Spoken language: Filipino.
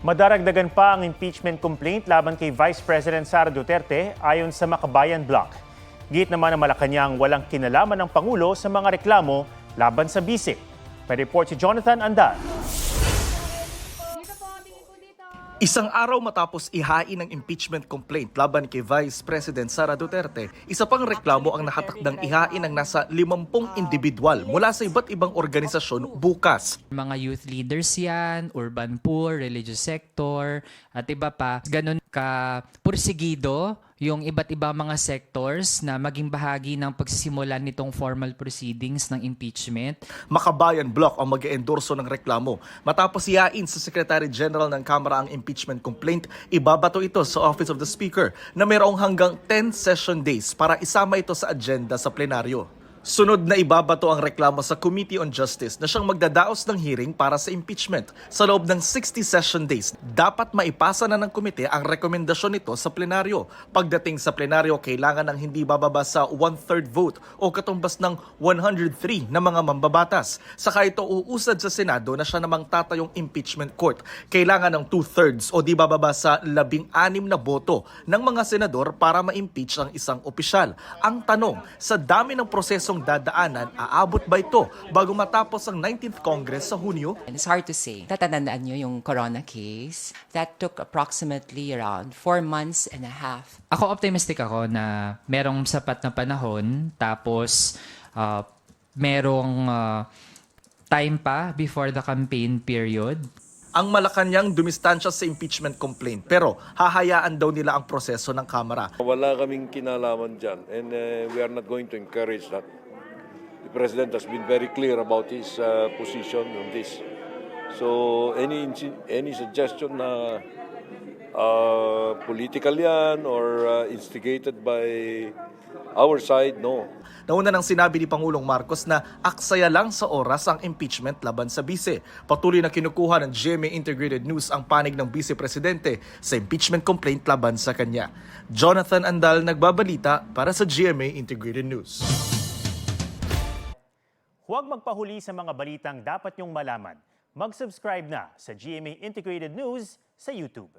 Madaragdagan pa ang impeachment complaint laban kay Vice President Sara Duterte ayon sa Makabayan Bloc. Git naman ng Malacanang walang kinalaman ng Pangulo sa mga reklamo laban sa bisik. May report si Jonathan Andal. Isang araw matapos ihain ang impeachment complaint laban kay Vice President Sara Duterte, isa pang reklamo ang nakatakdang ihain ng nasa 50 individual mula sa iba't ibang organisasyon bukas. Mga youth leaders yan, urban poor, religious sector, at iba pa. Ganun ka pursigido yung iba't ibang mga sectors na maging bahagi ng pagsisimulan nitong formal proceedings ng impeachment. Makabayan Bloc ang mag-eendorso ng reklamo. Matapos ihain sa Secretary General ng Kamara ang impeachment complaint, ibabato ito sa Office of the Speaker na mayroong hanggang 10 session days para isama ito sa agenda sa plenaryo. Sunod na ibabato ang reklamo sa Committee on Justice na siyang magdadaos ng hearing para sa impeachment. Sa loob ng 60 session days, dapat maipasa na ng komite ang rekomendasyon nito sa plenaryo. Pagdating sa plenaryo, kailangan ng hindi bababa sa 1/3 vote o katumbas ng 103 na mga mambabatas. Saka ito uusad sa Senado na siya namang tatayong impeachment court. Kailangan ng 2/3 o di bababa sa 16 na boto ng mga senador para ma-impeach ang isang opisyal. Ang tanong, sa dami ng prosesong dadaanan, aabot ba ito bago matapos ang 19th Congress sa Hunyo? And it's hard to say. Tatatandaan nyo yung corona case. That took approximately around 4 months and a half. Ako optimistic ako na merong sapat na panahon tapos merong time pa before the campaign period. Ang Malacanang dumistansya sa impeachment complaint pero hahayaan daw nila ang proseso ng Kamara. Wala kaming kinalaman dyan and we are not going to encourage that. The President has been very clear about his position on this. So any suggestion na political yan or instigated by our side, no. Nauna nang sinabi ni Pangulong Marcos na aksaya lang sa oras ang impeachment laban sa bise. Patuloy na kinukuha ng GMA Integrated News ang panig ng Vice Presidente sa impeachment complaint laban sa kanya. Jonathan Andal nagbabalita para sa GMA Integrated News. Huwag magpahuli sa mga balitang dapat niyong malaman. Mag-subscribe na sa GMA Integrated News sa YouTube.